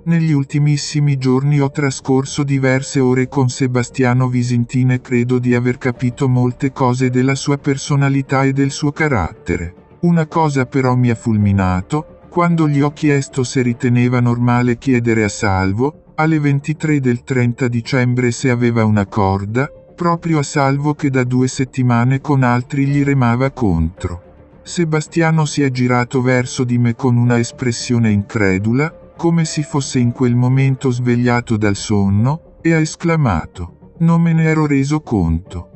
Negli ultimissimi giorni ho trascorso diverse ore con Sebastiano Visintin e credo di aver capito molte cose della sua personalità e del suo carattere. Una cosa però mi ha fulminato, quando gli ho chiesto se riteneva normale chiedere a Salvo, alle 23 del 30 dicembre se aveva una corda, proprio a Salvo che da 2 settimane con altri gli remava contro. Sebastiano si è girato verso di me con una espressione incredula, come si fosse in quel momento svegliato dal sonno, e ha esclamato: "Non me ne ero reso conto".